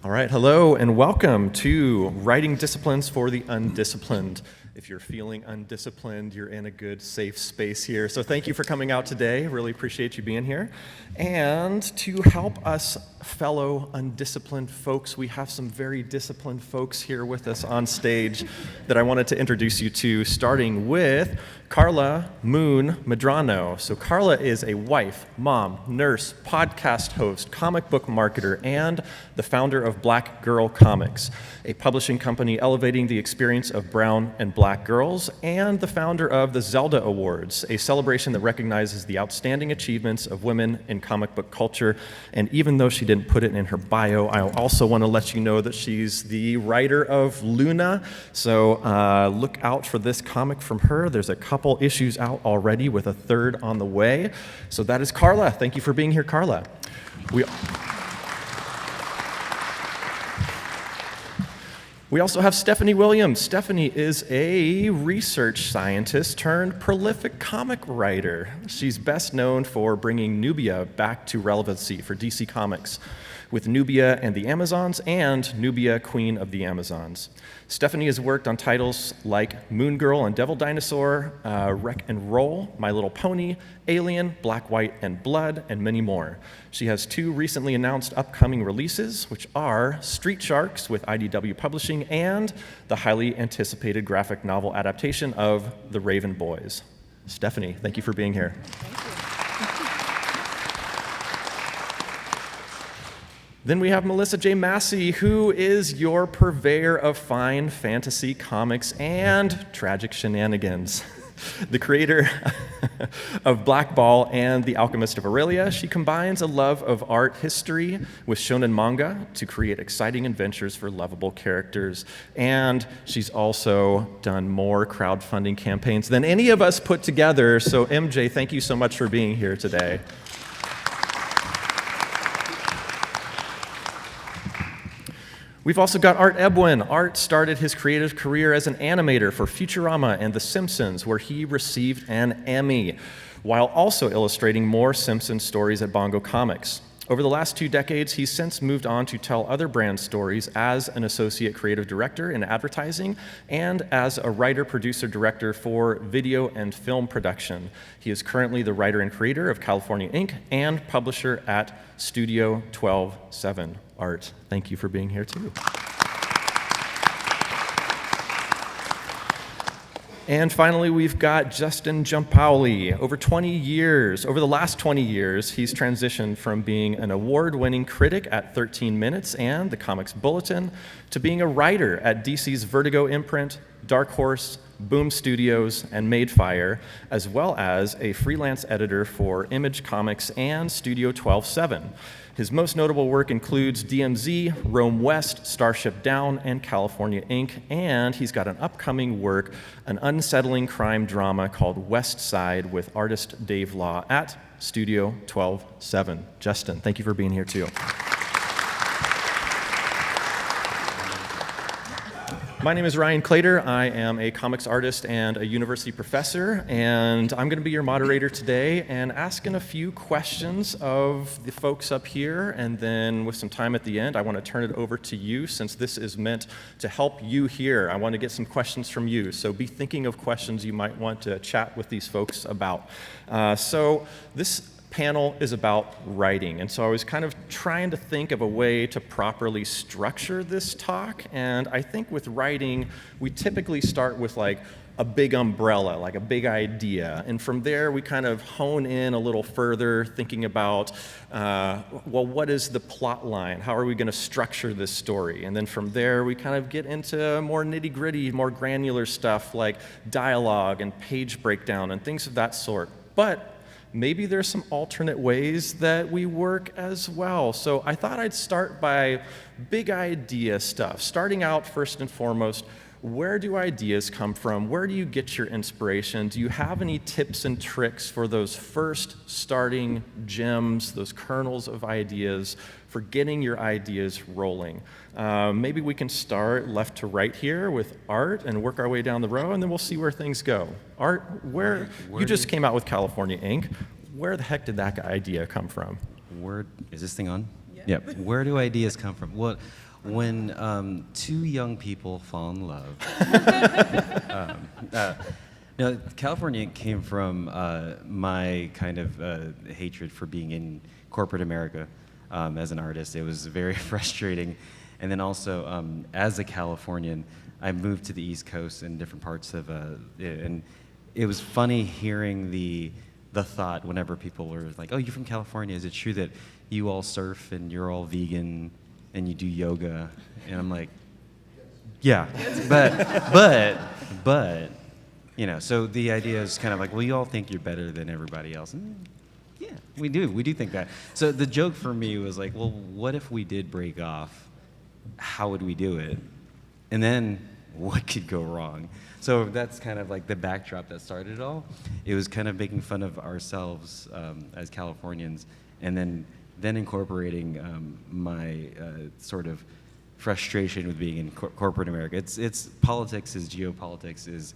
All right, hello and welcome to Writing Disciplines for the Undisciplined. If you're feeling undisciplined, you're in a good, safe space here. So thank you for coming out today. Really appreciate you being here. And to help us fellow undisciplined folks, we have some very disciplined folks here with us on stage that I wanted to introduce you to, starting with Carla Moon Medrano. So Carla is a wife, mom, nurse, podcast host, comic book marketer, and the founder of Black Girl Comics, a publishing company elevating the experience of brown and black girls, and the founder of the Zelda Awards, a celebration that recognizes the outstanding achievements of women in comic book culture. And even though she didn't put it in her bio, I also want to let you know that she's the writer of Luna. So look out for this comic from her. There's a couple issues out already with a third on the way. So that is Carla. Thank you for being here, Carla. We also have Stephanie Williams. Stephanie is a research scientist turned prolific comic writer. She's best known for bringing Nubia back to relevancy for DC Comics with Nubia and the Amazons and Nubia, Queen of the Amazons. Stephanie has worked on titles like Moon Girl and Devil Dinosaur, Wreck and Roll, My Little Pony, Alien, Black, White, and Blood, and many more. She has two recently announced upcoming releases, which are Street Sharks with IDW Publishing and the highly anticipated graphic novel adaptation of The Raven Boys. Stephanie, thank you for being here. Then we have Melissa J. Massey, who is your purveyor of fine fantasy comics and tragic shenanigans. The creator of Black Ball and The Alchemist of Aurelia, she combines a love of art history with shonen manga to create exciting adventures for lovable characters. And she's also done more crowdfunding campaigns than any of us put together. So MJ, thank you so much for being here today. We've also got Art Ebwin. Art started his creative career as an animator for Futurama and The Simpsons, where he received an Emmy, while also illustrating more Simpsons stories at Bongo Comics. Over the last 2 decades, he's since moved on to tell other brand stories as an associate creative director in advertising and as a writer, producer, director for video and film production. He is currently the writer and creator of California Inc. and publisher at Studio 12-7. Art, thank you for being here too. And finally, we've got Justin Giampaoli. Over the last 20 years, he's transitioned from being an award-winning critic at 13 Minutes and the Comics Bulletin to being a writer at DC's Vertigo imprint, Dark Horse, Boom Studios, and Madefire, as well as a freelance editor for Image Comics and Studio 12-7. His most notable work includes DMZ, Rome West, Starship Down, and California Inc., and he's got an upcoming work, an unsettling crime drama called West Side with artist Dave Law at Studio 12-7. Justin, thank you for being here too. My name is Ryan Clater. I am a comics artist and a university professor, and I'm going to be your moderator today and asking a few questions of the folks up here, and then with some time at the end, I want to turn it over to you since this is meant to help you here. I want to get some questions from you, so be thinking of questions you might want to chat with these folks about. So this panel is about writing, and so I was kind of trying to think of a way to properly structure this talk, and I think with writing we typically start with like a big umbrella, like a big idea, and from there we kind of hone in a little further, thinking about well, what is the plot line, how are we going to structure this story, and then from there we kind of get into more nitty-gritty, more granular stuff like dialogue and page breakdown and things of that sort. But maybe there's some alternate ways that we work as well. So I thought I'd start by big idea stuff. Starting out first and foremost, where do ideas come from? Where do you get your inspiration? Do you have any tips and tricks for those first starting gems, those kernels of ideas for getting your ideas rolling? Maybe we can start left to right here with Art and work our way down the row, and then we'll see where things go. Art, you just came out with California Inc. Where the heck did that idea come from? Is this thing on? Yep. Where do ideas come from? When two young people fall in love. No, California came from my kind of hatred for being in corporate America as an artist. It was very frustrating. And then also, as a Californian, I moved to the East Coast and different parts of, and it was funny hearing the thought whenever people were like, "Oh, you're from California. Is it true that you all surf and you're all vegan and you do yoga?" And I'm like, "Yeah, but, you know." So the idea is kind of like, well, you all think you're better than everybody else. And yeah, we do think that. So the joke for me was like, well, what if we did break off? How would we do it? And then what could go wrong? So that's kind of like the backdrop that started it all. It was kind of making fun of ourselves as Californians, and then incorporating my sort of frustration with being in corporate America. It's politics is geopolitics is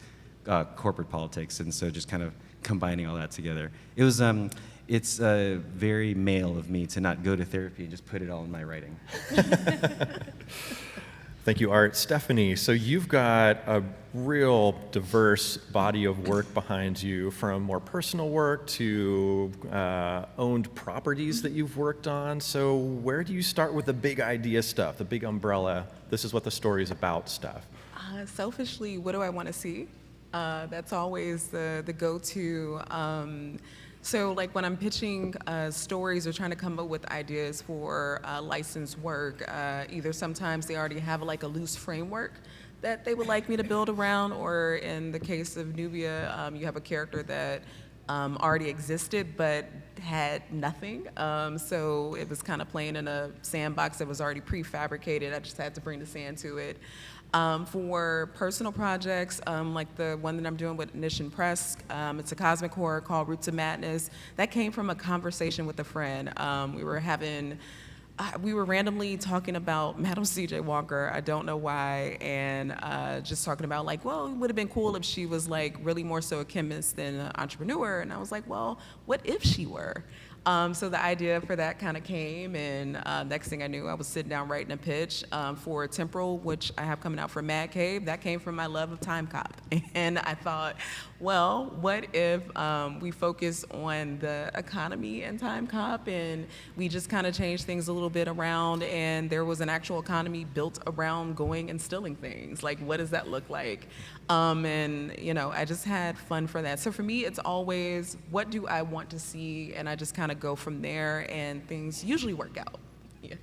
corporate politics, and so just kind of combining all that together. It was it's very male of me to not go to therapy and just put it all in my writing. Thank you, Art. Stephanie, so you've got a real diverse body of work behind you, from more personal work to owned properties that you've worked on. So where do you start with the big idea stuff, the big umbrella, this is what the story's about stuff? Selfishly, what do I want to see? That's always the go-to. So like when I'm pitching stories or trying to come up with ideas for licensed work, either sometimes they already have like a loose framework that they would like me to build around, or in the case of Nubia, you have a character that already existed but had nothing. So it was kind of playing in a sandbox that was already prefabricated. I just had to bring the sand to it. For personal projects, like the one that I'm doing with Nishan Press, it's a cosmic horror called Roots of Madness. That came from a conversation with a friend. We were randomly talking about Madam C.J. Walker, I don't know why, and just talking about like, well, it would have been cool if she was like really more so a chemist than an entrepreneur. And I was like, well, what if she were? So the idea for that kind of came, and next thing I knew, I was sitting down writing a pitch for Temporal, which I have coming out for Mad Cave. That came from my love of Time Cop. And I thought, well, what if we focus on the economy in Time Cop, and we just kind of change things a little bit around, and there was an actual economy built around going and stealing things. Like, what does that look like? And, you know, I just had fun for that. So for me, it's always, what do I want to see? And I just kind of go from there, and things usually work out. Yeah.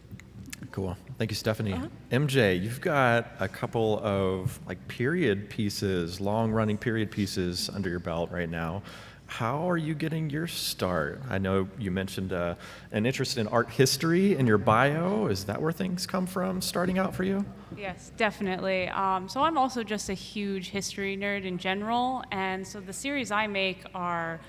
Cool. Thank you, Stephanie. MJ, you've got a couple of like period pieces, long-running period pieces under your belt right now. How are you getting your start? I know you mentioned an interest in art history in your bio. Is that where things come from, starting out for you? Yes, definitely. So I'm also just a huge history nerd in general, and so the series I make are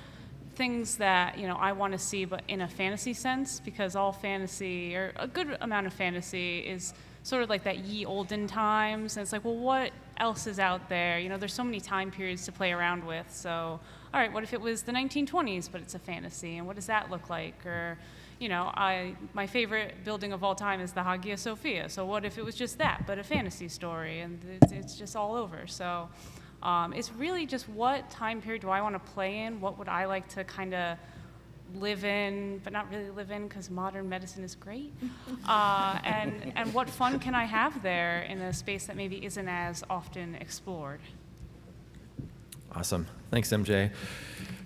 things that, you know, I want to see, but in a fantasy sense, because all fantasy, or a good amount of fantasy, is sort of like that ye olden times. And it's like, well, what else is out there? You know, there's so many time periods to play around with. So, all right, what if it was the 1920s, but it's a fantasy? And what does that look like? Or, you know, my favorite building of all time is the Hagia Sophia. So what if it was just that, but a fantasy story? And it's just all over. So it's really just, what time period do I want to play in? What would I like to kind of live in, but not really live in, because modern medicine is great? And what fun can I have there in a space that maybe isn't as often explored? Awesome. Thanks, MJ.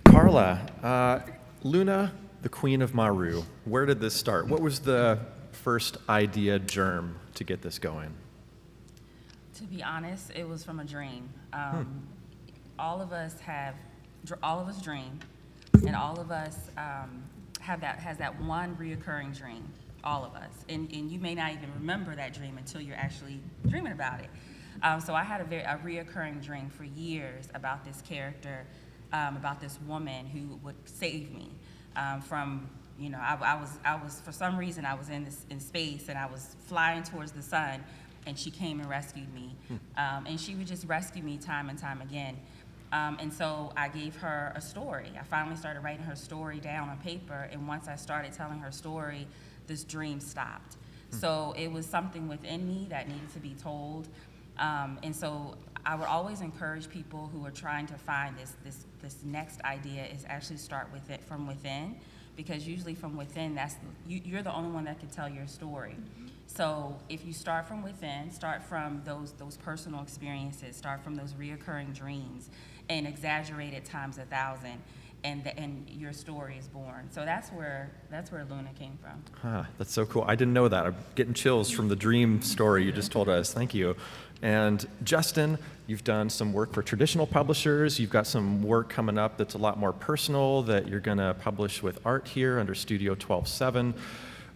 Carla, Luna, the Queen of Maru, where did this start? What was the first idea germ to get this going? To be honest, it was from a dream. All of us dream, and all of us has that one reoccurring dream. All of us, and you may not even remember that dream until you're actually dreaming about it. So I had a reoccurring dream for years about this character, about this woman who would save me from, you know, I was for some reason I was in space, and I was flying towards the sun, and she came and rescued me. And she would just rescue me time and time again. And so I gave her a story. I finally started writing her story down on paper, and once I started telling her story, this dream stopped. So it was something within me that needed to be told. And so I would always encourage people who are trying to find this next idea is actually start with it from within, because usually from within, you're the only one that can tell your story. So if you start from within, start from those personal experiences, start from those reoccurring dreams, and exaggerate it times 1,000, and your story is born. So that's where Luna came from. Huh, that's so cool. I didn't know that. I'm getting chills from the dream story you just told us. Thank you. And Justin, you've done some work for traditional publishers. You've got some work coming up that's a lot more personal that you're going to publish with art here under Studio 12-7.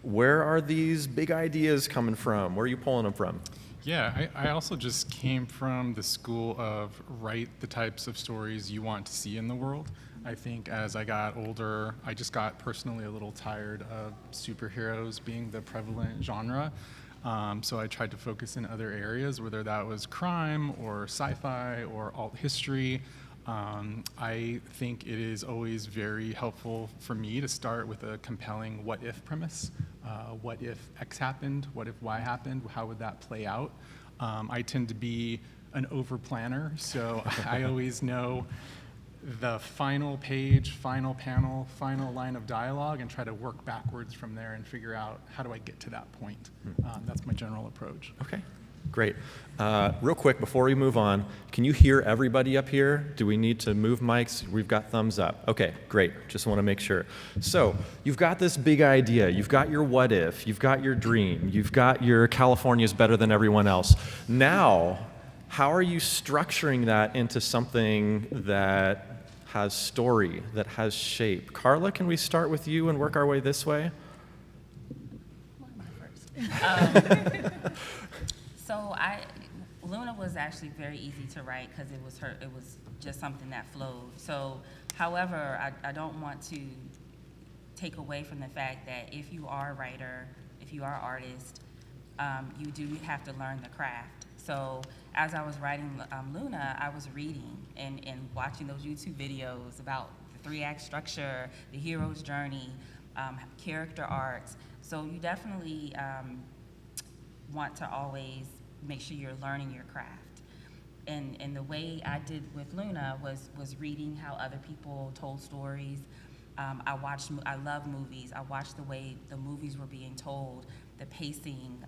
Where are these big ideas coming from? Where are you pulling them from? Yeah, I also just came from the school of write the types of stories you want to see in the world. I think as I got older, I just got personally a little tired of superheroes being the prevalent genre. So I tried to focus in other areas, whether that was crime or sci-fi or alt history. I think it is always very helpful for me to start with a compelling what-if premise. What if X happened? What if Y happened? How would that play out? I tend to be an over-planner, so I always know the final page, final panel, final line of dialogue, and try to work backwards from there and figure out how do I get to that point. That's my general approach. Okay, great. Real quick, before we move on, can you hear everybody up here? Do we need to move mics? We've got thumbs up. Okay, great. Just want to make sure. So you've got this big idea. You've got your what if. You've got your dream. You've got your California's better than everyone else. Now, how are you structuring that into something that has story, that has shape? Carla, can we start with you and work our way this way? So Luna was actually very easy to write because it was just something that flowed. So, however, I don't want to take away from the fact that if you are a writer, if you are an artist, you do have to learn the craft. So as I was writing Luna, I was reading and watching those YouTube videos about the 3-act structure, the hero's journey, character arcs. So you definitely want to always make sure you're learning your craft. And the way I did with Luna was reading how other people told stories. I love movies. I watched the way the movies were being told, the pacing,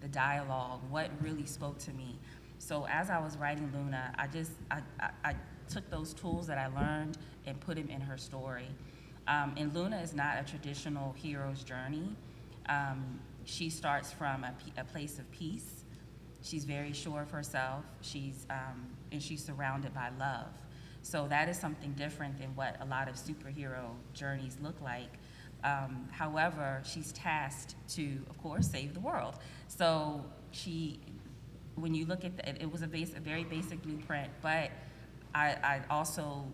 the dialogue, what really spoke to me. So as I was writing Luna, I took those tools that I learned and put them in her story. And Luna is not a traditional hero's journey. She starts from a place of peace. She's very sure of herself. And she's surrounded by love. So that is something different than what a lot of superhero journeys look like. However, she's tasked to, of course, save the world. So when you look at it was a very basic blueprint, but I also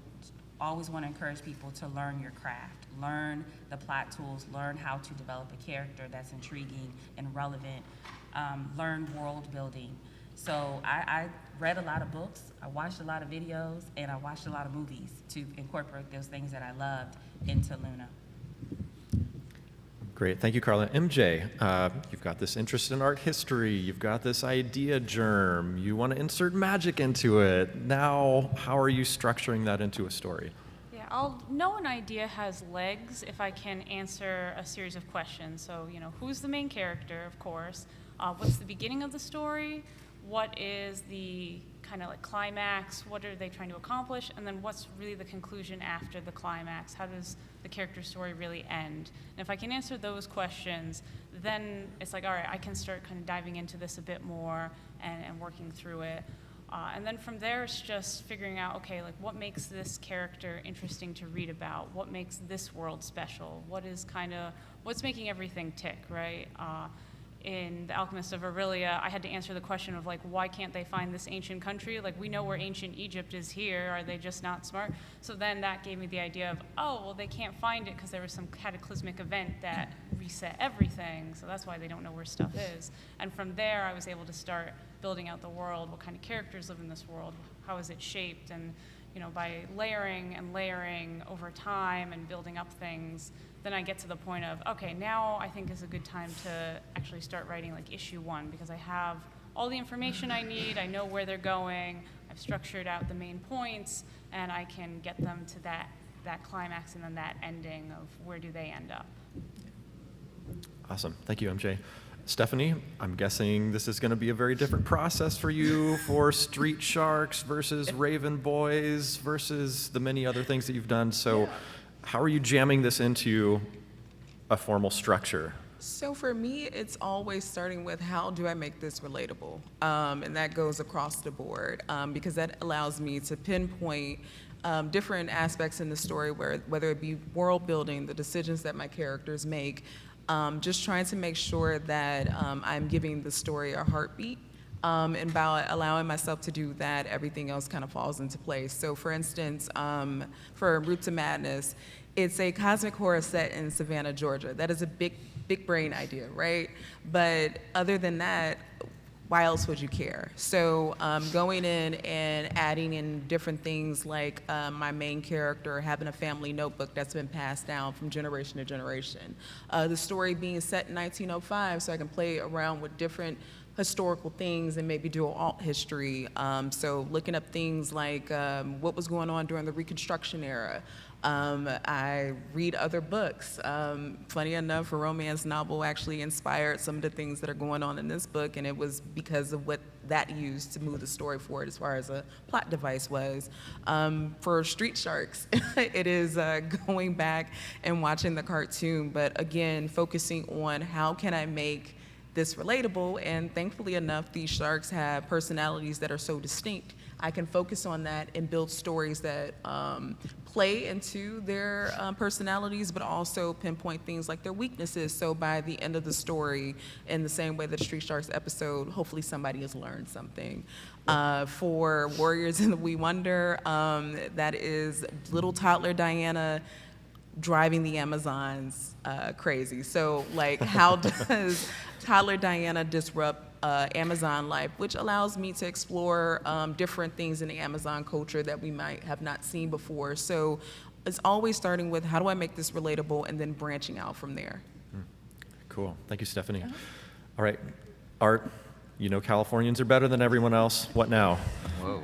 always want to encourage people to learn your craft, learn the plot tools, learn how to develop a character that's intriguing and relevant, learn world building. So I read a lot of books, I watched a lot of videos, and I watched a lot of movies to incorporate those things that I loved into Luna. Great, thank you, Carla. MJ, you've got this interest in art history, you've got this idea germ, you want to insert magic into it. Now, how are you structuring that into a story? Yeah, I'll know an idea has legs if I can answer a series of questions. So, who's the main character, of course? What's the beginning of the story? What is the kind of like climax? What are they trying to accomplish? And then what's really the conclusion after the climax? How does the character story really end? And if I can answer those questions, then it's like, all right, I can start kind of diving into this a bit more and working through it. And then from there, it's just figuring out, okay, like what makes this character interesting to read about? What makes this world special? What's making everything tick, right? In The Alchemist of Aurelia, I had to answer the question of like, why can't they find this ancient country? Like, we know where ancient Egypt is here. Are they just not smart? So then that gave me the idea of, oh, well, they can't find it because there was some cataclysmic event that reset everything. So that's why they don't know where stuff is. And from there, I was able to start building out the world. What kind of characters live in this world? How is it shaped? And by layering and layering over time and building up things, then I get to the point of, okay, now I think is a good time to actually start writing like issue 1, because I have all the information I need, I know where they're going, I've structured out the main points, and I can get them to that climax and then that ending of where do they end up. Awesome. Thank you, MJ. Stephanie, I'm guessing this is going to be a very different process for you for Street Sharks versus Raven Boys versus the many other things that you've done. So how are you jamming this into a formal structure? So for me, it's always starting with how do I make this relatable? And that goes across the board because that allows me to pinpoint different aspects in the story, whether it be world building, the decisions that my characters make, just trying to make sure that I'm giving the story a heartbeat. And by allowing myself to do that, everything else kind of falls into place. So for instance, for Route to Madness, it's a cosmic horror set in Savannah, Georgia. That is a big brain idea, right? But other than that, why else would you care? So going in and adding in different things like my main character having a family notebook that's been passed down from generation to generation. The story being set in 1905, so I can play around with different historical things and maybe do an alt history. So looking up things like what was going on during the Reconstruction era. I read other books. Funny enough, a romance novel actually inspired some of the things that are going on in this book, and it was because of what that used to move the story forward as far as a plot device was. For Street Sharks, it is going back and watching the cartoon, but again, focusing on how can I make this relatable, and thankfully enough, these sharks have personalities that are so distinct. I can focus on that and build stories that play into their personalities, but also pinpoint things like their weaknesses. So by the end of the story, in the same way that the Street Sharks episode, hopefully somebody has learned something. For Warriors in the We Wonder, that is little toddler Diana driving the Amazons crazy. So like, how does toddler Diana disrupt Amazon life, which allows me to explore different things in the Amazon culture that we might have not seen before. So it's always starting with how do I make this relatable and then branching out from there. Cool. Thank you, Stephanie. All right, Art, you know Californians are better than everyone else. What now? Whoa.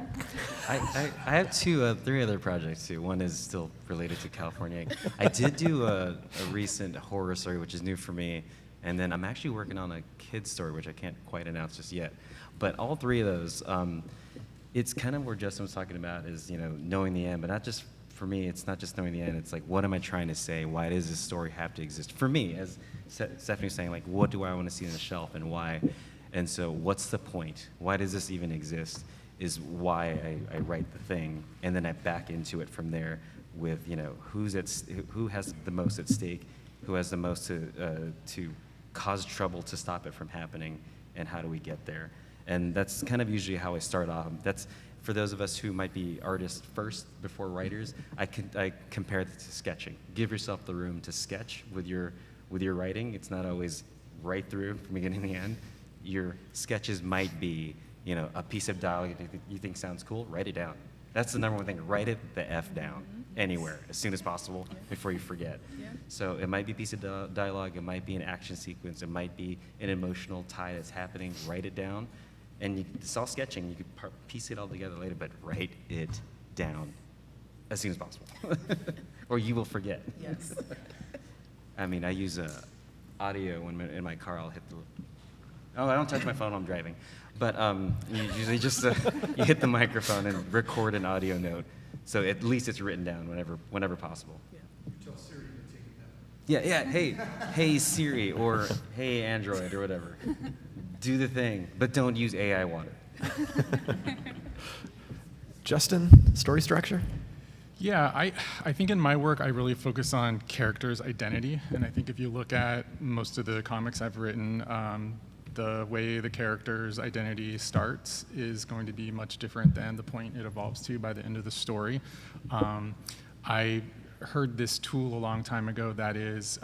I have three other projects too. One is still related to California. I did do a recent horror story, which is new for me. And then I'm actually working on a kid's story, which I can't quite announce just yet. But all three of those, it's kind of where Justin was talking about is, knowing the end, but not just for me, it's not just knowing the end. It's like, what am I trying to say? Why does this story have to exist? For me, as Stephanie was saying, like, what do I want to see on the shelf and why? And so what's the point? Why does this even exist is why I write the thing. And then I back into it from there with, who has the most at stake, who has the most to cause trouble to stop it from happening, and how do we get there? And that's kind of usually how I start off. That's for those of us who might be artists first before writers. I compare it to sketching. Give yourself the room to sketch with your writing. It's not always right through from beginning to end. Your sketches might be, a piece of dialogue you think sounds cool. Write it down. That's the number one thing. Write it the F down anywhere as soon as possible before you forget. So it might be a piece of dialogue, it might be an action sequence, it might be an emotional tie that's happening. Write it down. And it's all sketching. You could piece it all together later, but write it down as soon as possible. Or you will forget. Yes. I mean, I use audio when in my car. I'll hit the... Oh, I don't touch my phone when I'm driving. But you usually just you hit the microphone and record an audio note. So at least it's written down whenever possible. Yeah, hey Siri, or hey Android, or whatever. Do the thing, but don't use AI water. Justin, story structure? Yeah, I think in my work I really focus on characters' identity, and I think if you look at most of the comics I've written, the way the character's identity starts is going to be much different than the point it evolves to by the end of the story. I heard this tool a long time ago that is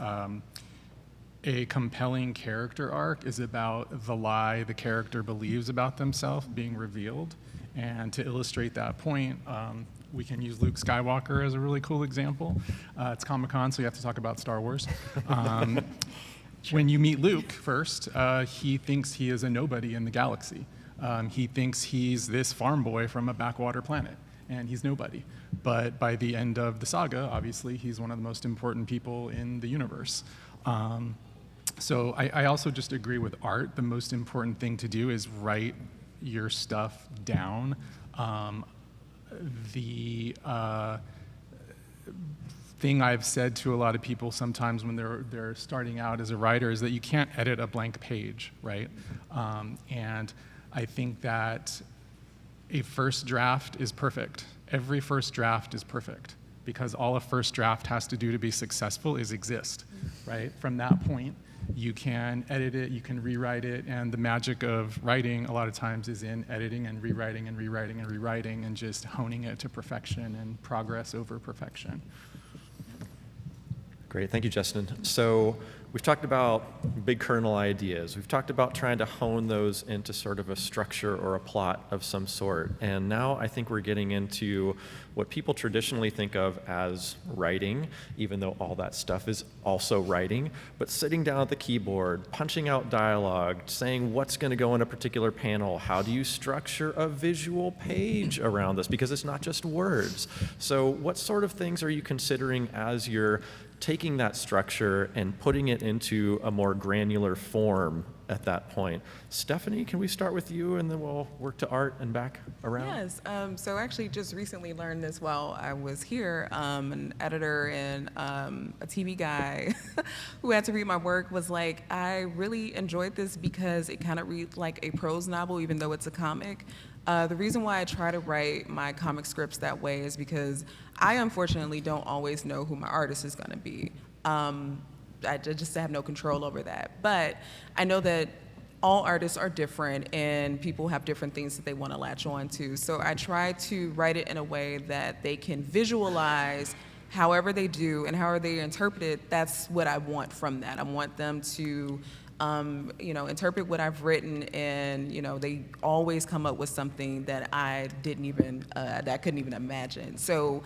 a compelling character arc is about the lie the character believes about themselves being revealed. And to illustrate that point, we can use Luke Skywalker as a really cool example. It's Comic-Con, so you have to talk about Star Wars. When you meet Luke first, he thinks he is a nobody in the galaxy. He thinks he's this farm boy from a backwater planet, and he's nobody. But by the end of the saga, obviously, he's one of the most important people in the universe. So I also just agree with Art. The most important thing to do is write your stuff down. The thing I've said to a lot of people sometimes when they're starting out as a writer is that you can't edit a blank page, right? And I think that a first draft is perfect. Every first draft is perfect because all a first draft has to do to be successful is exist, right? From that point, you can edit it, you can rewrite it, and the magic of writing a lot of times is in editing and rewriting and rewriting and rewriting and just honing it to perfection and progress over perfection. Great, thank you, Justin. So we've talked about big kernel ideas. We've talked about trying to hone those into sort of a structure or a plot of some sort. And now I think we're getting into what people traditionally think of as writing, even though all that stuff is also writing, but sitting down at the keyboard, punching out dialogue, saying what's going to go in a particular panel. How do you structure a visual page around this? Because it's not just words. So what sort of things are you considering as you're taking that structure and putting it into a more granular form at that point? Stephanie, can we start with you and then we'll work to Art and back around? Yes, so actually just recently learned this while I was here. An editor and a TV guy who had to read my work was like, I really enjoyed this because it kind of reads like a prose novel, even though it's a comic. The reason why I try to write my comic scripts that way is because I unfortunately don't always know who my artist is going to be. I just have no control over that. But I know that all artists are different and people have different things that they want to latch on to. So I try to write it in a way that they can visualize however they do and however they interpret it. That's what I want from that. I want them to interpret what I've written, and they always come up with something that I didn't even that I couldn't even imagine. So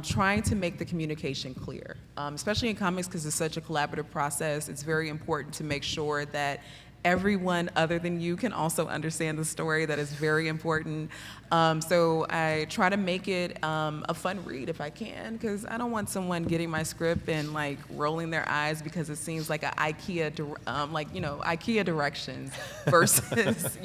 trying to make the communication clear, especially in comics because it's such a collaborative process. It's very important to make sure that everyone other than you can also understand the story. That is very important. So I try to make it a fun read if I can, because I don't want someone getting my script and like rolling their eyes because it seems like an IKEA directions versus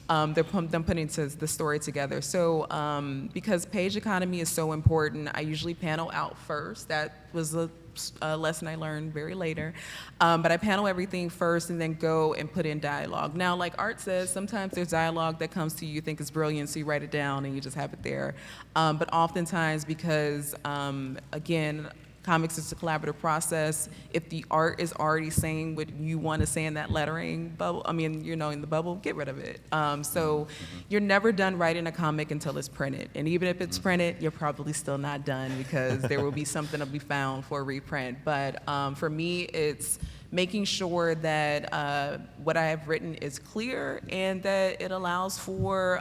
them putting the story together. So because page economy is so important, I usually panel out first. That was a lesson I learned very later. But I panel everything first and then go and put in dialogue. Now, like Art says, sometimes there's dialogue that comes to you think is brilliant, so you write it down and you just have it there. But oftentimes, because again, comics is a collaborative process. If the art is already saying what you want to say in that lettering bubble, in the bubble, get rid of it. So you're never done writing a comic until it's printed. And even if it's printed, you're probably still not done because there will be something to be found for a reprint. But for me, it's making sure that what I have written is clear and that it allows for,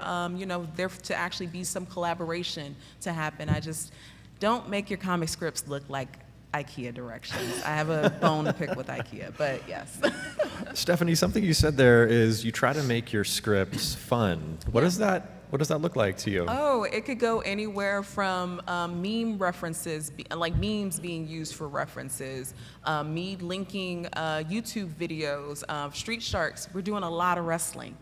there to actually be some collaboration to happen. I just don't make your comic scripts look like IKEA directions. I have a bone to pick with IKEA, but yes. Stephanie, something you said there is you try to make your scripts fun. What does that look like to you? Oh, it could go anywhere from meme references, like memes being used for references, me linking YouTube videos, Street Sharks. We're doing a lot of wrestling.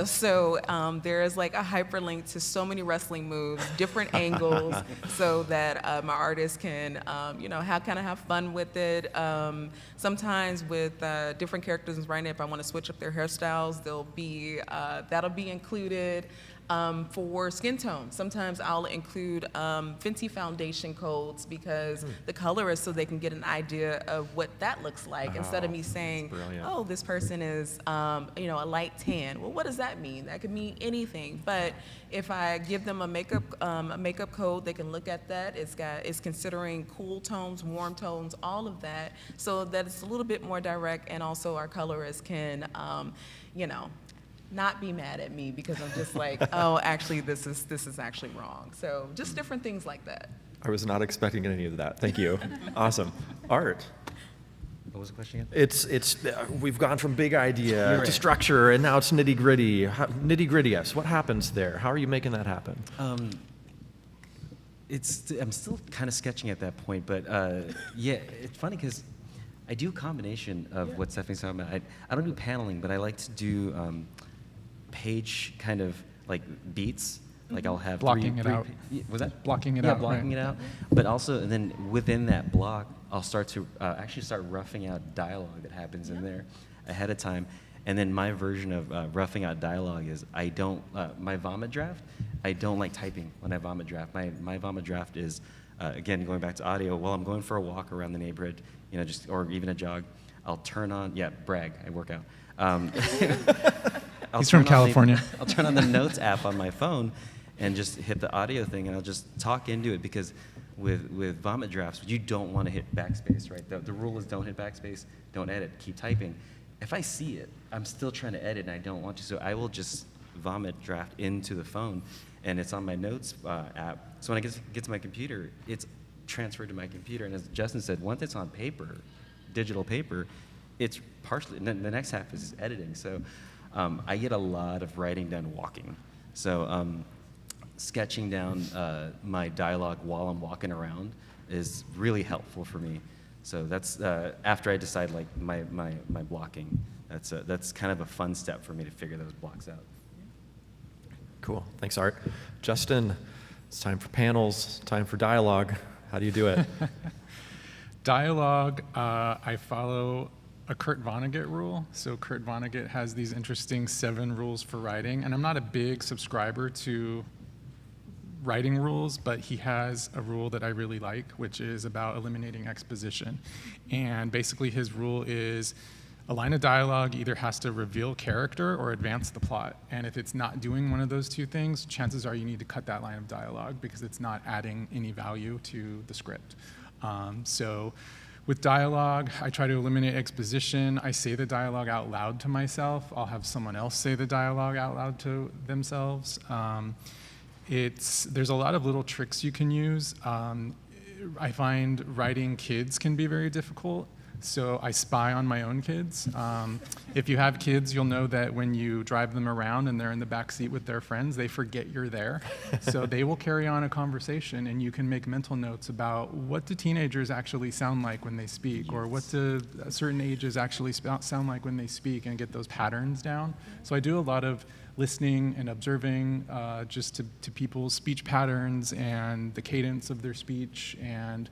So there is like a hyperlink to so many wrestling moves, different angles, so that my artists can, have fun with it. Sometimes with different characters in writing, if I want to switch up their hairstyles, that'll be included. For skin tone, sometimes I'll include Fenty foundation codes because the colorist, so they can get an idea of what that looks like instead of me saying, oh, this person is, a light tan. Well, what does that mean? That could mean anything. But if I give them a makeup code, they can look at that. It's considering cool tones, warm tones, all of that, so that it's a little bit more direct, and also our colorists can, not be mad at me because I'm just like, oh, actually, this is actually wrong. So just different things like that. I was not expecting any of that. Thank you. Awesome. Art. What was the question again? It's we've gone from big idea You're to right. structure, and now it's nitty gritty. Nitty gritty, yes. What happens there? How are you making that happen? I'm still kind of sketching at that point, but yeah, it's funny because I do a combination of what Stephanie's talking about. I don't do paneling, but I like to do page kind of like beats. Like I'll have Blocking it out. Was that Blocking it yeah, out, blocking right. it out. But also, and then within that block, I'll start to actually start roughing out dialogue that happens in there ahead of time. And then my version of roughing out dialogue is I don't my vomit draft. I don't like typing when I vomit draft. My vomit draft is again going back to audio. While I'm going for a walk around the neighborhood, you know, just or even a jog, I'll turn on brag. I work out. He's from California. I'll turn on the notes app on my phone and just hit the audio thing, and I'll just talk into it because with vomit drafts, you don't want to hit backspace, right? The rule is don't hit backspace, don't edit, keep typing. If I see it, I'm still trying to edit and I don't want to, so I will just vomit draft into the phone, and it's on my notes app. So when I get to my computer, it's transferred to my computer, and as Justin said, once it's on paper, digital paper, it's partially, and then the next half is editing. So I get a lot of writing done walking. So sketching down my dialogue while I'm walking around is really helpful for me. So that's after I decide like my blocking. That's kind of a fun step for me to figure those blocks out. Cool. Thanks, Art. Justin, it's time for panels, time for dialogue. How do you do it? Dialogue, I follow a Kurt Vonnegut rule. So Kurt Vonnegut has these interesting 7 rules for writing, and I'm not a big subscriber to writing rules, but he has a rule that I really like, which is about eliminating exposition. And basically his rule is a line of dialogue either has to reveal character or advance the plot. And if it's not doing one of those two things, chances are you need to cut that line of dialogue because it's not adding any value to the script. So with dialogue, I try to eliminate exposition. I say the dialogue out loud to myself. I'll have someone else say the dialogue out loud to themselves. There's a lot of little tricks you can use. I find writing kids can be very difficult, so I spy on my own kids. If you have kids, you'll know that when you drive them around and they're in the back seat with their friends, they forget you're there. So they will carry on a conversation, and you can make mental notes about what do teenagers actually sound like when they speak, or what do certain ages actually sound like when they speak, and get those patterns down. So I do a lot of listening and observing just to people's speech patterns and the cadence of their speech. And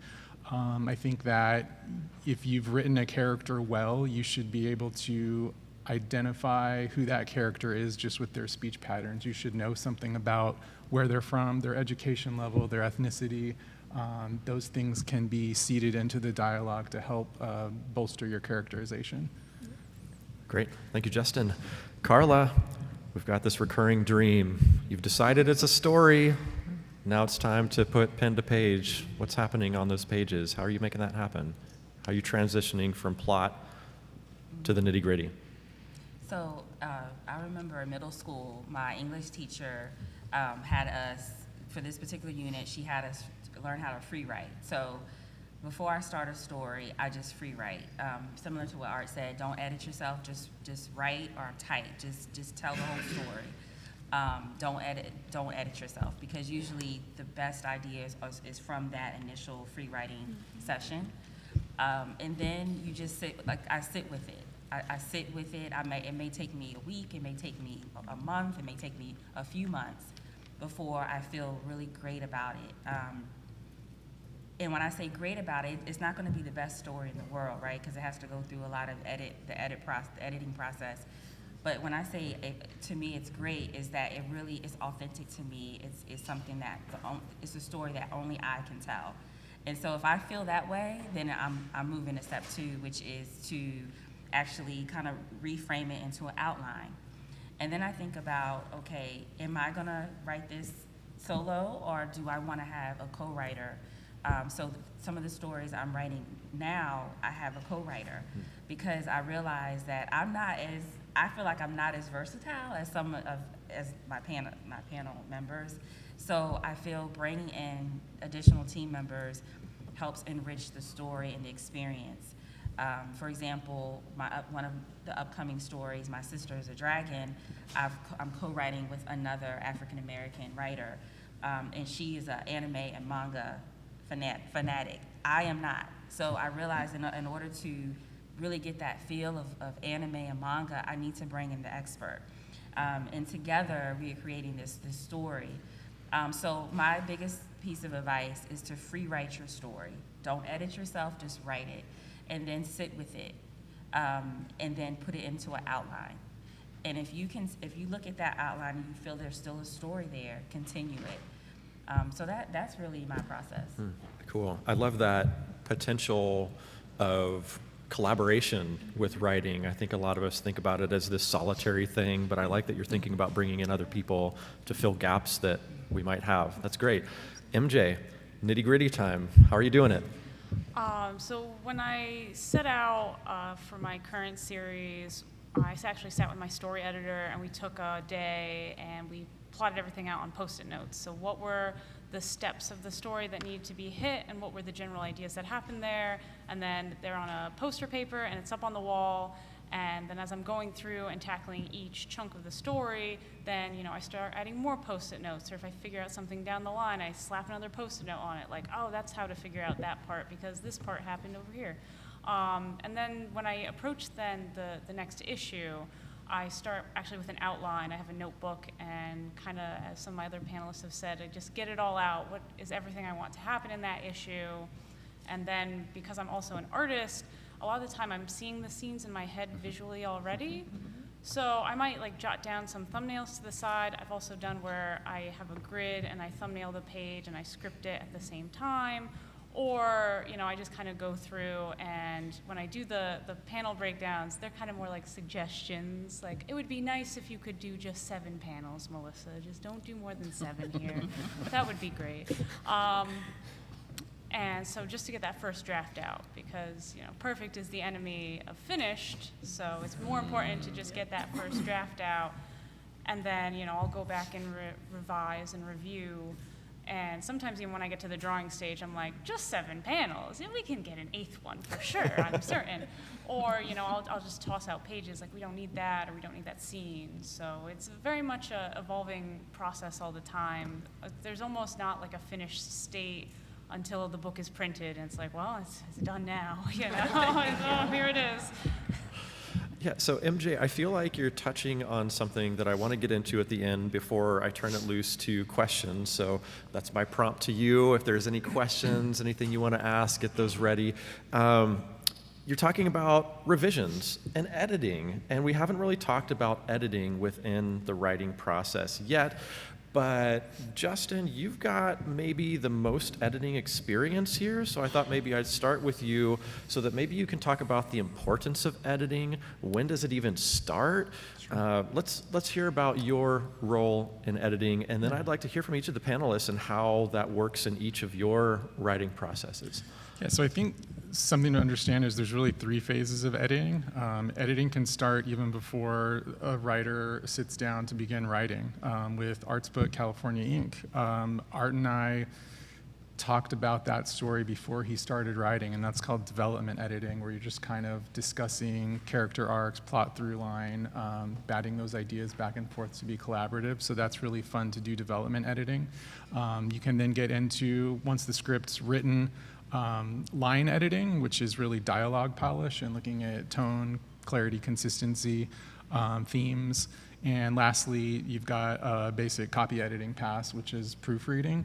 I think that if you've written a character well, you should be able to identify who that character is just with their speech patterns. You should know something about where they're from, their education level, their ethnicity. Those things can be seeded into the dialogue to help bolster your characterization. Great. Thank you, Justin. Carla, we've got this recurring dream. You've decided it's a story. Now it's time to put pen to page. What's happening on those pages? How are you making that happen? How are you transitioning from plot to the nitty-gritty? So I remember in middle school, my English teacher had us, for this particular unit, she had us learn how to free write. So before I start a story, I just free write. Similar to what Art said, don't edit yourself, just write or type, just tell the whole story. Don't edit yourself, because usually the best ideas is from that initial free writing session. And then you just I sit with it. I sit with it. It may take me a week, it may take me a month, it may take me a few months before I feel really great about it. And when I say great about it, it's not going to be the best story in the world, right? Because it has to go through a lot of the editing process. But when I say to me it's great, is that it really is authentic to me. It's something that it's a story that only I can tell. And so if I feel that way, then I'm moving to step 2, which is to actually kind of reframe it into an outline. And then I think about, okay, am I gonna write this solo, or do I want to have a co-writer? So some of the stories I'm writing now, I have a co-writer. because I realized that I feel like I'm not as versatile as as my panel members. So I feel bringing in additional team members helps enrich the story and the experience. For example, one of the upcoming stories, My Sister is a Dragon, I'm co-writing with another African-American writer, and she is an anime and manga fanatic. I am not. So I realized in order to really get that feel of anime and manga, I need to bring in the expert. And together, we are creating this story. So my biggest piece of advice is to free write your story. Don't edit yourself, just write it. And then sit with it, and then put it into an outline. And if you look at that outline and you feel there's still a story there, continue it. So that's really my process. Cool. I love that potential of collaboration with writing. I think a lot of us think about it as this solitary thing, but I like that you're thinking about bringing in other people to fill gaps that we might have. That's great. MJ, nitty-gritty time. How are you doing it? So when I set out for my current series, I actually sat with my story editor and we took a day and we plotted everything out on Post-it notes. So what were the steps of the story that needed to be hit and what were the general ideas that happened there, and then they're on a poster paper and it's up on the wall. And then as I'm going through and tackling each chunk of the story, then, I start adding more Post-it notes. Or if I figure out something down the line, I slap another Post-it note on it, like, oh, that's how to figure out that part because this part happened over here. And then when I approach then the next issue, I start actually with an outline. I have a notebook and kind of, as some of my other panelists have said, I just get it all out. What is everything I want to happen in that issue? And then because I'm also an artist, a lot of the time I'm seeing the scenes in my head visually already. So I might jot down some thumbnails to the side. I've also done where I have a grid and I thumbnail the page and I script it at the same time. Or, I just kind of go through, and when I do the panel breakdowns, they're kind of more like suggestions. Like, it would be nice if you could do just 7 panels, Melissa. Just don't do more than 7 here. That would be great. And so just to get that first draft out, because perfect is the enemy of finished, so it's more important to just get that first draft out, and then I'll go back and revise and review. And sometimes even when I get to the drawing stage, I'm like, just 7 panels, and we can get an 8th one for sure, I'm certain. Or I'll just toss out pages like we don't need that, or we don't need that scene. So it's very much a evolving process all the time. There's almost not like a finished state until the book is printed, and it's like, well, it's done now, oh, here it is. Yeah, so MJ, I feel like you're touching on something that I want to get into at the end before I turn it loose to questions. So that's my prompt to you. If there's any questions, anything you want to ask, get those ready. You're talking about revisions and editing, and we haven't really talked about editing within the writing process yet. But Justin, you've got maybe the most editing experience here, so I thought maybe I'd start with you so that maybe you can talk about the importance of editing. When does it even start? Sure. Let's hear about your role in editing, and then I'd like to hear from each of the panelists and how that works in each of your writing processes. Yeah, so I think something to understand is there's really 3 phases of editing. Editing can start even before a writer sits down to begin writing. With Art's book, California Ink, Art and I talked about that story before he started writing, and that's called development editing, where you're just kind of discussing character arcs, plot through line, batting those ideas back and forth to be collaborative. So that's really fun to do development editing. You can then get into, once the script's written, line editing, which is really dialogue polish and looking at tone, clarity, consistency, themes. And lastly, you've got a basic copy editing pass, which is proofreading.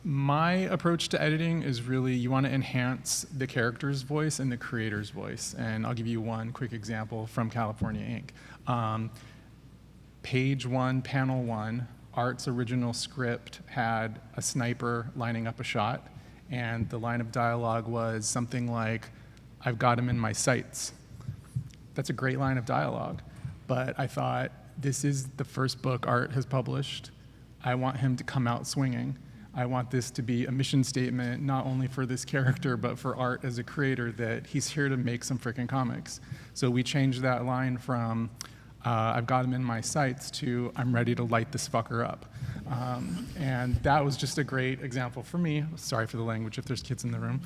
My approach to editing is really, you want to enhance the character's voice and the creator's voice. And I'll give you one quick example from California Ink. Page 1, panel 1, Art's original script had a sniper lining up a shot. And the line of dialogue was something like, "I've got him in my sights." That's a great line of dialogue. But I thought, this is the first book Art has published. I want him to come out swinging. I want this to be a mission statement, not only for this character, but for Art as a creator, that he's here to make some freaking comics. So we changed that line from, I've got him in my sights, to I'm ready to light this fucker up. And that was just a great example for me, sorry for the language if there's kids in the room,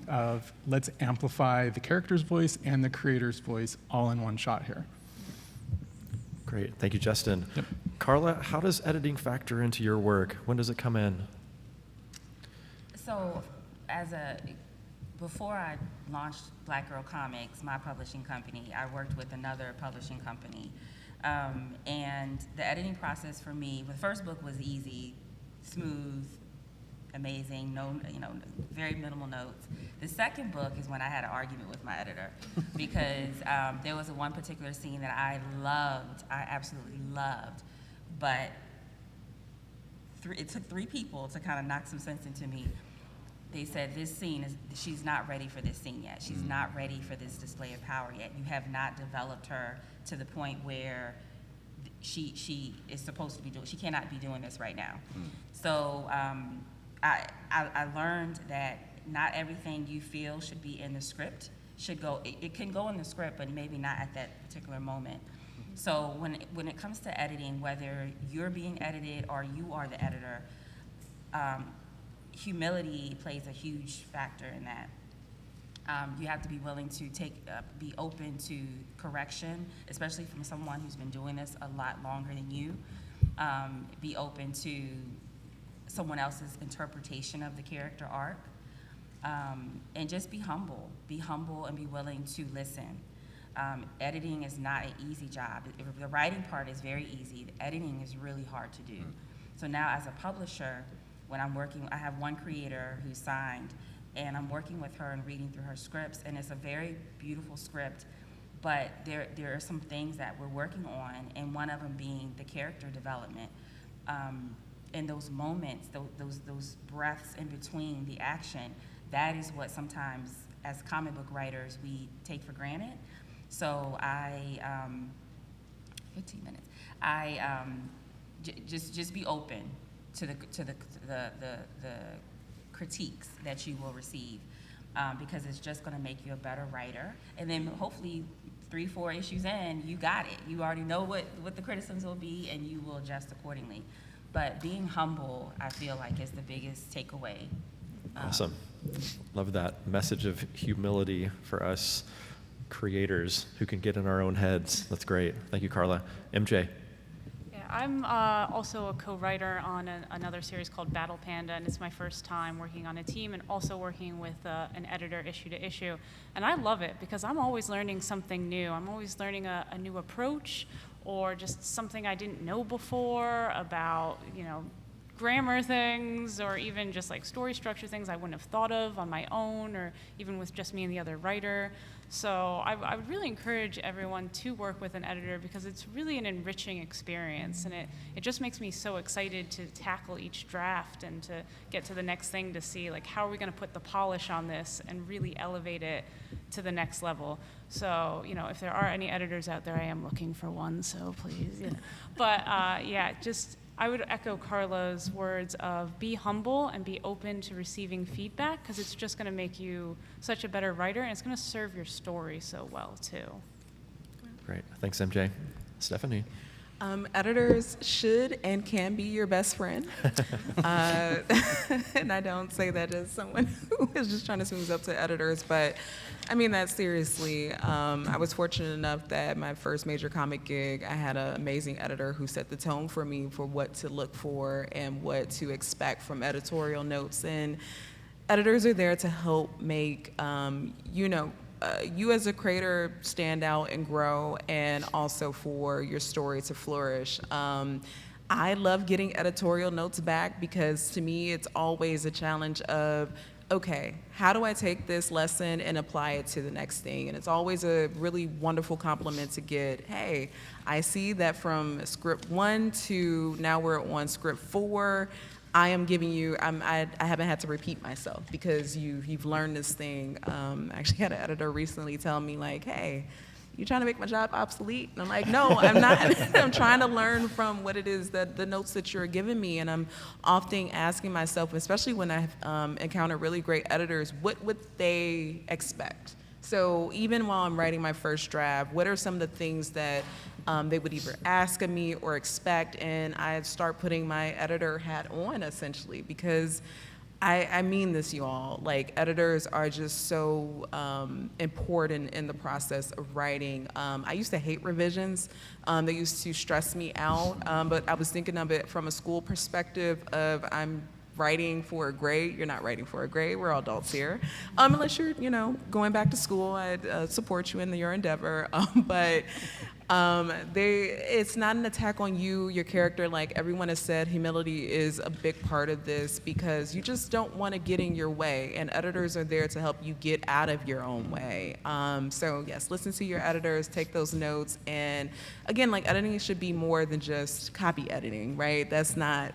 of let's amplify the character's voice and the creator's voice all in one shot here. Great. Thank you, Justin. Yep. Carla, how does editing factor into your work? When does it come in? So, before I launched Black Girl Comics, my publishing company, I worked with another publishing company. And the editing process for me, the first book was easy, smooth, amazing, very minimal notes. The second book is when I had an argument with my editor because there was one particular scene that I absolutely loved, but it took 3 people to kind of knock some sense into me. They said, she's not ready for this scene yet. She's not ready for this display of power yet. You have not developed her to the point where she is supposed to be doing, she cannot be doing this right now. So I learned that not everything you feel should be in the script it can go in the script, but maybe not at that particular moment. So when it comes to editing, whether you're being edited or you are the editor, humility plays a huge factor in that. You have to be willing to be open to correction, especially from someone who's been doing this a lot longer than you. Be open to someone else's interpretation of the character arc. And just be humble. Be humble and be willing to listen. Editing is not an easy job. The writing part is very easy. The editing is really hard to do. So now as a publisher, when I'm working, I have one creator who's signed, and I'm working with her and reading through her scripts, and it's a very beautiful script, but there are some things that we're working on, and one of them being the character development. And those moments, those breaths in between the action, that is what sometimes, as comic book writers, we take for granted. So 15 minutes. Just be open to the critiques that you will receive, because it's just going to make you a better writer. And then hopefully 3-4 issues in, you got it. You already know what the criticisms will be, and you will adjust accordingly. But being humble, I feel like, is the biggest takeaway. Awesome. Love that message of humility for us creators who can get in our own heads. That's great. Thank you, Carla. MJ. Yeah, I'm also a co-writer on another series called Battle Panda, and it's my first time working on a team and also working with an editor issue to issue. And I love it because I'm always learning something new. I'm always learning a new approach or just something I didn't know before about, grammar things or even just like story structure things I wouldn't have thought of on my own or even with just me and the other writer. So I would really encourage everyone to work with an editor because it's really an enriching experience, and it just makes me so excited to tackle each draft and to get to the next thing to see like how are we going to put the polish on this and really elevate it to the next level. So if there are any editors out there, I am looking for one, so please. But I would echo Carla's words of be humble and be open to receiving feedback because it's just going to make you such a better writer and it's going to serve your story so well too. Great. Thanks, MJ. Stephanie. Editors should and can be your best friend. And I don't say that as someone who is just trying to smooth up to editors, but I mean that seriously. I was fortunate enough that my first major comic gig, I had an amazing editor who set the tone for me for what to look for and what to expect from editorial notes. And editors are there to help make, you as a creator stand out and grow, and also for your story to flourish. I love getting editorial notes back because to me it's always a challenge of, okay, how do I take this lesson and apply it to the next thing? And it's always a really wonderful compliment to get, hey, I see that from script 1 to now we're on script 4, I am giving you, I haven't had to repeat myself because you've learned this thing. I actually had an editor recently tell me like, hey, you trying to make my job obsolete? And I'm like, no, I'm not. I'm trying to learn from what it is that the notes that you're giving me. And I'm often asking myself, especially when I've encountered really great editors, what would they expect? So even while I'm writing my first draft, what are some of the things that they would either ask of me or expect? And I start putting my editor hat on, essentially, because I mean this, you all. Like, editors are just so important in the process of writing. I used to hate revisions. They used to stress me out. But I was thinking of it from a school perspective of I'm writing for a grade. You're not writing for a grade. We're all adults here. Unless you're, going back to school, I'd support you in your endeavor. But it's not an attack on you, your character. Like everyone has said, humility is a big part of this because you just don't want to get in your way, and editors are there to help you get out of your own way. So yes, listen to your editors, take those notes, and again, like, editing should be more than just copy editing, right? That's not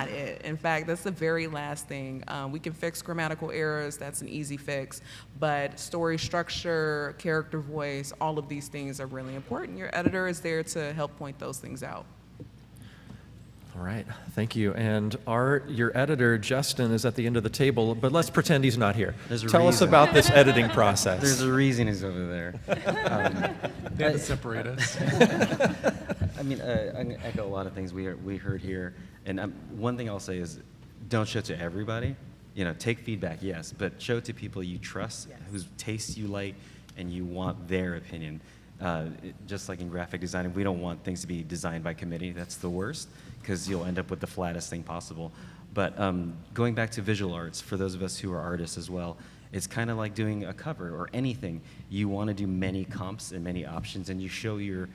it. In fact, that's the very last thing. We can fix grammatical errors, that's an easy fix, but story structure, character voice, all of these things are really important. Your editor is there to help point those things out. All right, thank you. And your editor, Justin, is at the end of the table, but let's pretend he's not here. Tell us about this editing process. There's a reason he's over there. They had to separate us. I mean, I'm going to echo a lot of things we heard here. And one thing I'll say is don't show it to everybody. Take feedback, yes, but show it to people you trust, whose tastes you like, and you want their opinion. Just like in graphic design, we don't want things to be designed by committee. That's the worst, because you'll end up with the flattest thing possible. But going back to visual arts, for those of us who are artists as well, it's kind of like doing a cover or anything. You want to do many comps and many options, and you show your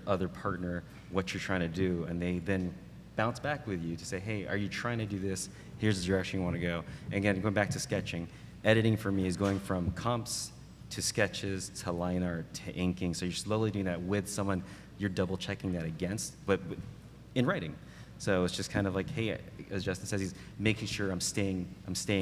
other partner what you're trying to do, and they then bounce back with you to say, hey, are you trying to do this? Here's the direction you want to go. And again, going back to sketching, editing for me is going from comps to sketches, to line art, to inking. So you're slowly doing that with someone you're double checking that against, but in writing. So it's just kind of like, hey, as Justin says, he's making sure I'm staying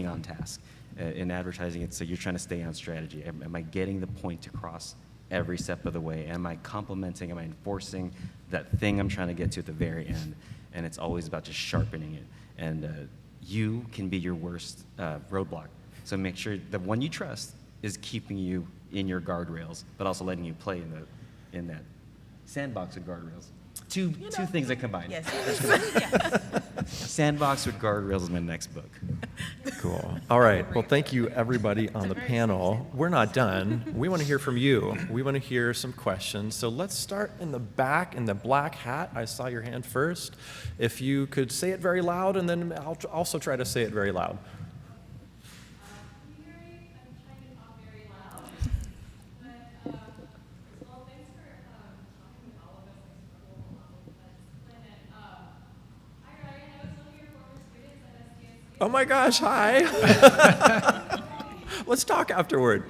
on task. In advertising, it's so you're trying to stay on strategy. Am I getting the point across every step of the way? Am I complimenting? Am I enforcing that thing I'm trying to get to at the very end? And it's always about just sharpening it. And you can be your worst roadblock. So make sure the one you trust is keeping you in your guardrails, but also letting you play in that sandbox of guardrails. Two things that combine. Yes. Sandbox with guardrails is my next book. Cool. All right. Well, thank you, everybody on the panel. We're not done. We want to hear from you. We want to hear some questions. So let's start in the back in the black hat. I saw your hand first. If you could say it very loud, and then I'll also try to say it very loud. Oh my gosh, hi. Let's talk afterward.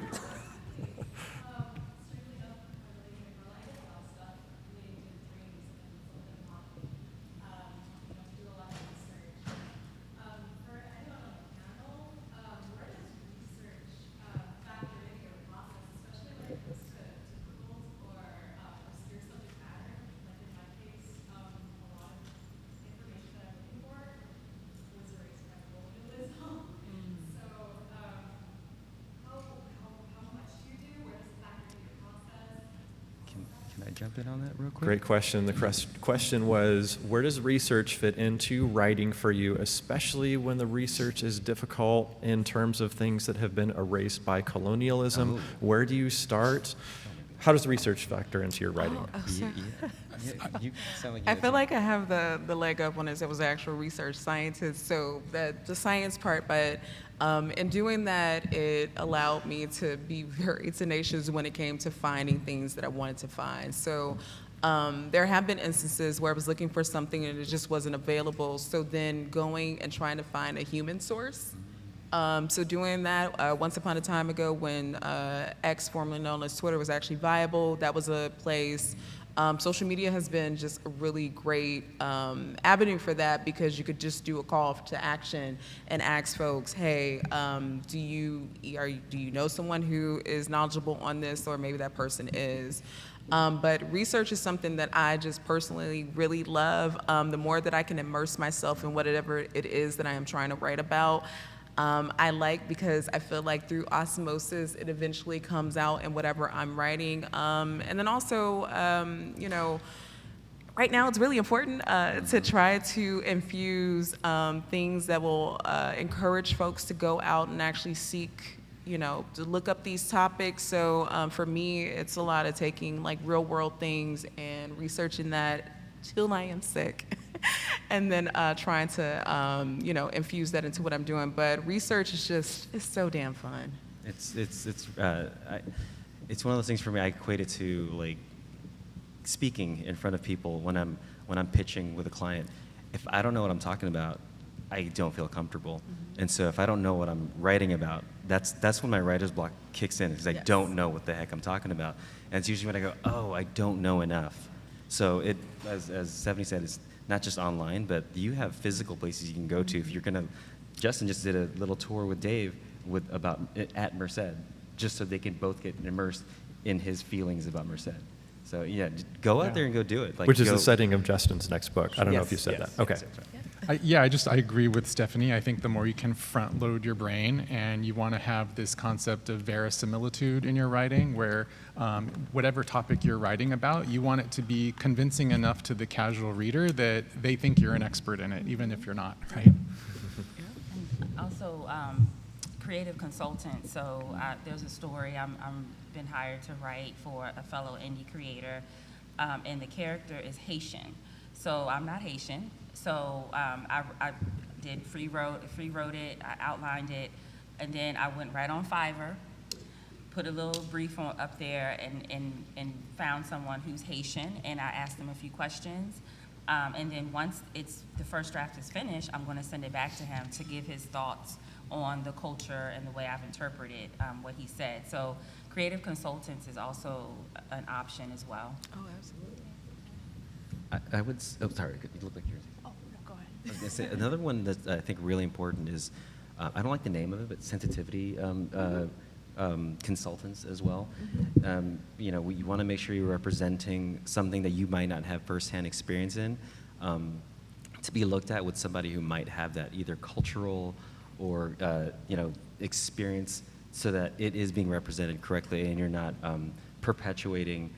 Can I jump in on that real quick? Great question. The question was, where does research fit into writing for you, especially when the research is difficult in terms of things that have been erased by colonialism? Oh. Where do you start? How does research factor into your writing? You sound like you I had feel like I have the leg up on this. It was actual research scientist, so the science part, but in doing that, it allowed me to be very tenacious when it came to finding things that I wanted to find. So there have been instances where I was looking for something and it just wasn't available, so then going and trying to find a human source. So doing that, once upon a time ago when X, formerly known as Twitter, was actually viable, that was a place. Social media has been just a really great avenue for that, because you could just do a call to action and ask folks, hey, do you know someone who is knowledgeable on this, or maybe that person is. But research is something that I just personally really love. The more that I can immerse myself in whatever it is that I am trying to write about, I like, because I feel like through osmosis, it eventually comes out in whatever I'm writing. And then also, right now it's really important to try to infuse things that will encourage folks to go out and actually seek, to look up these topics. So for me, it's a lot of taking like real world things and researching that till I am sick. And then trying to, infuse that into what I'm doing. But research is it's so damn fun. It's one of those things for me. I equate it to like speaking in front of people when I'm pitching with a client. If I don't know what I'm talking about, I don't feel comfortable. Mm-hmm. And so if I don't know what I'm writing about, that's when my writer's block kicks in, because I don't know what the heck I'm talking about. And it's usually when I go, oh, I don't know enough. So it, as Stephanie said, it's not just online, but you have physical places you can go to. If you're gonna, Justin just did a little tour with Dave at Merced, just so they can both get immersed in his feelings about Merced. So yeah, go out there and go do it. Which is the setting of Justin's next book. I don't know if you said that. Okay. Yes, I agree with Stephanie. I think the more you can front load your brain, and you want to have this concept of verisimilitude in your writing, where whatever topic you're writing about, you want it to be convincing enough to the casual reader that they think you're an expert in it, even if you're not, right? And also, creative consultant. So there's a story I'm been hired to write for a fellow indie creator, and the character is Haitian. So I'm not Haitian. So I free wrote it, I outlined it, and then I went right on Fiverr, put a little brief up there, and found someone who's Haitian, and I asked them a few questions. And then once the first draft is finished, I'm going to send it back to him to give his thoughts on the culture and the way I've interpreted what he said. So creative consultants is also an option as well. Oh, absolutely. I would. Oh, sorry. You look like yours. Oh, no, go ahead. I was gonna say, another one that I think really important is, I don't like the name of it, but sensitivity consultants as well. You want to make sure you're representing something that you might not have firsthand experience in, to be looked at with somebody who might have that either cultural or experience, so that it is being represented correctly, and you're not perpetuating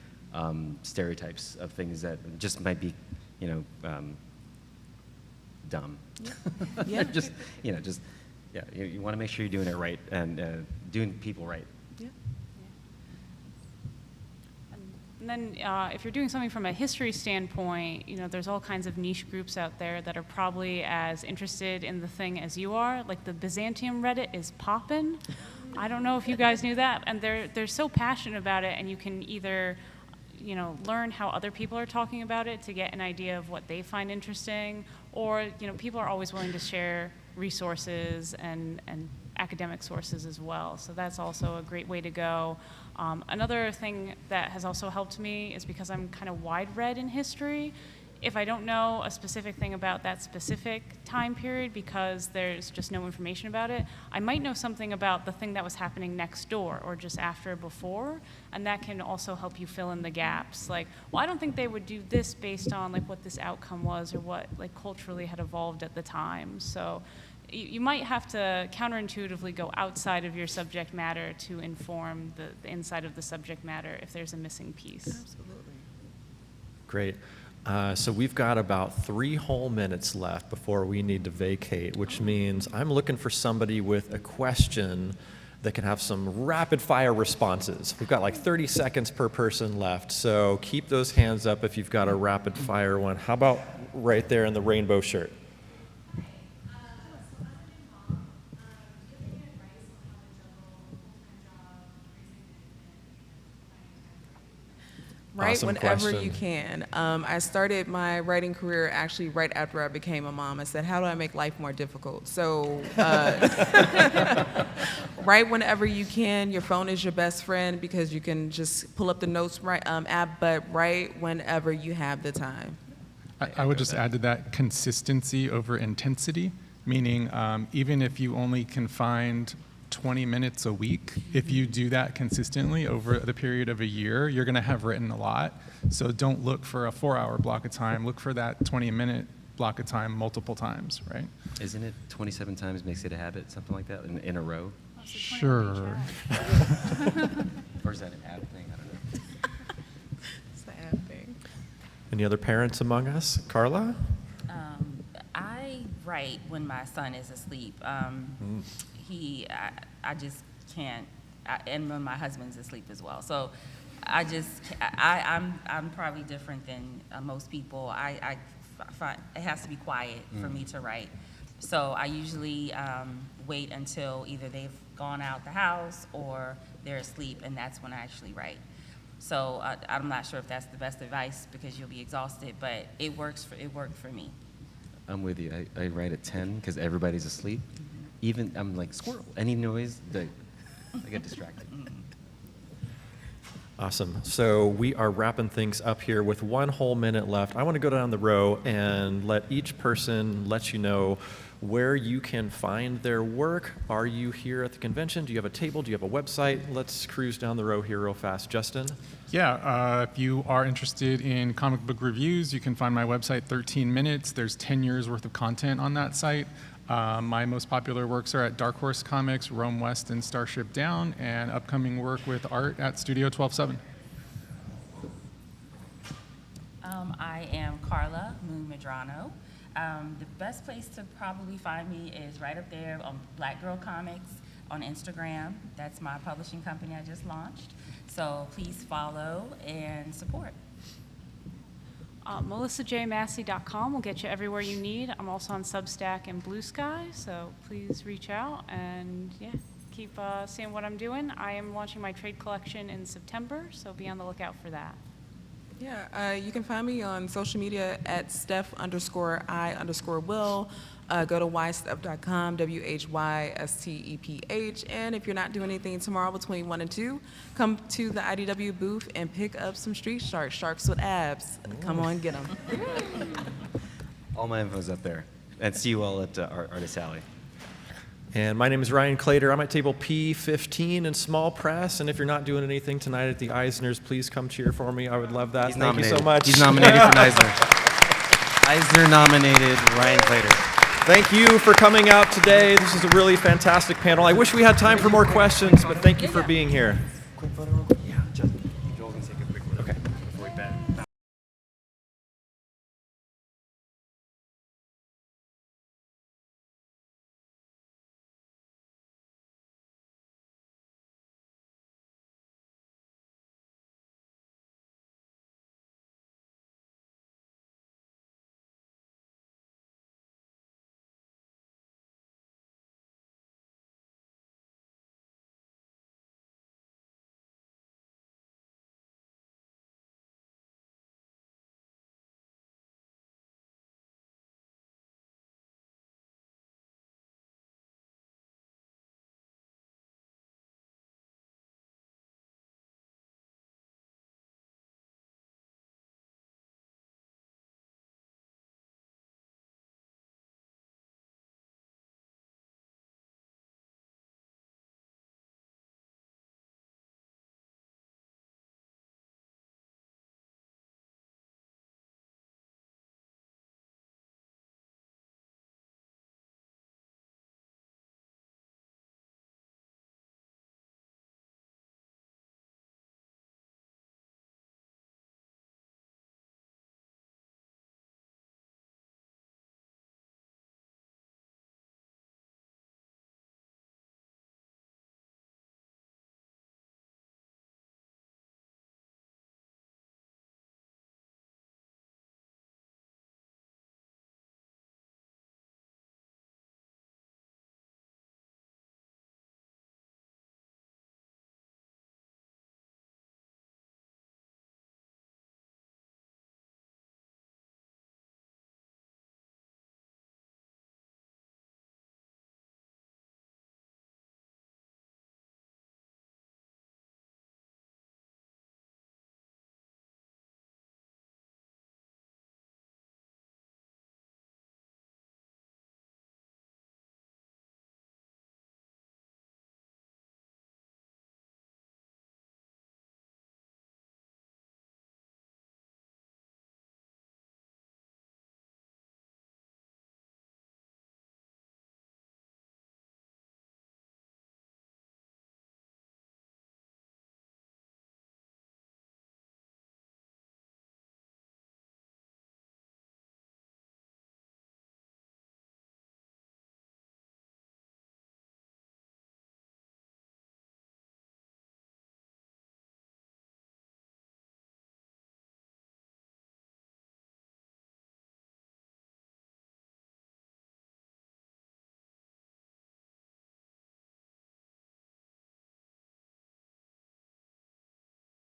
stereotypes of things that just might be, dumb. Yeah. You want to make sure you're doing it right and doing people right. Yeah. And then if you're doing something from a history standpoint, there's all kinds of niche groups out there that are probably as interested in the thing as you are. Like the Byzantium Reddit is poppin'. I don't know if you guys knew that. And they're so passionate about it, and you can either learn how other people are talking about it to get an idea of what they find interesting, or people are always willing to share resources and academic sources as well. So that's also a great way to go. Another thing that has also helped me is because I'm kind of wide-read in history. If I don't know a specific thing about that specific time period because there's just no information about it, I might know something about the thing that was happening next door or just after or before, and that can also help you fill in the gaps. Like, well, I don't think they would do this based on like what this outcome was or what like culturally had evolved at the time. So you might have to counterintuitively go outside of your subject matter to inform the inside of the subject matter if there's a missing piece. Absolutely. Great. So we've got about 3 whole minutes left before we need to vacate, which means I'm looking for somebody with a question that can have some rapid fire responses. We've got like 30 seconds per person left, so keep those hands up if you've got a rapid fire one. How about right there in the rainbow shirt? Right, Awesome whenever question. you can. I started my writing career actually right after I became a mom. I said, how do I make life more difficult? So, write whenever you can. Your phone is your best friend because you can just pull up the notes app, but write whenever you have the time. I would just add to that consistency over intensity, meaning even if you only can find 20 minutes a week. If you do that consistently over the period of a year, you're going to have written a lot. So don't look for a 4-hour block of time. Look for that 20-minute block of time multiple times, right? Isn't it 27 times makes it a habit, something like that, in a row? Sure. Or is that an ad thing? I don't know. It's the ad thing. Any other parents among us? Carla? I write when my son is asleep. I just can't, and when my husband's asleep as well. So I'm probably different than most people. I find it has to be quiet for me to write. So I usually wait until either they've gone out the house or they're asleep, and that's when I actually write. So I'm not sure if that's the best advice because you'll be exhausted, but it worked for me. I'm with you. I write at 10 because everybody's asleep. Even, I'm like, squirrel. Any noise, I get distracted. Awesome. So we are wrapping things up here with 1 whole minute left. I want to go down the row and let each person let you know where you can find their work. Are you here at the convention? Do you have a table? Do you have a website? Let's cruise down the row here real fast. Justin? Yeah, if you are interested in comic book reviews, you can find my website, 13 Minutes. There's 10 years worth of content on that site. My most popular works are at Dark Horse Comics, Rome West, and Starship Down, and upcoming work with art at Studio 12-7. I am Carla Moon Medrano. The best place to probably find me is right up there on Black Girl Comics on Instagram. That's my publishing company I just launched. So please follow and support. MelissaJMassey.com will get you everywhere you need. I'm also on Substack and Blue Sky, so please reach out and keep seeing what I'm doing. I am launching my trade collection in September, so be on the lookout for that. Yeah, you can find me on social media at Steph_I_Will. Go to whysteph.com, WHYSTEPH. And if you're not doing anything tomorrow between 1 and 2, come to the IDW booth and pick up some street sharks, sharks with abs. Come on, get them. All my info's up there. And see you all at Artist Alley. And my name is Ryan Clater. I'm at table P15 in small press. And if you're not doing anything tonight at the Eisners, please come cheer for me. I would love that. Thank you so much. He's nominated for an Eisner. Eisner nominated Ryan Clater. Thank you for coming out today. This is a really fantastic panel. I wish we had time for more questions, but thank you for being here. Quick photo real quick.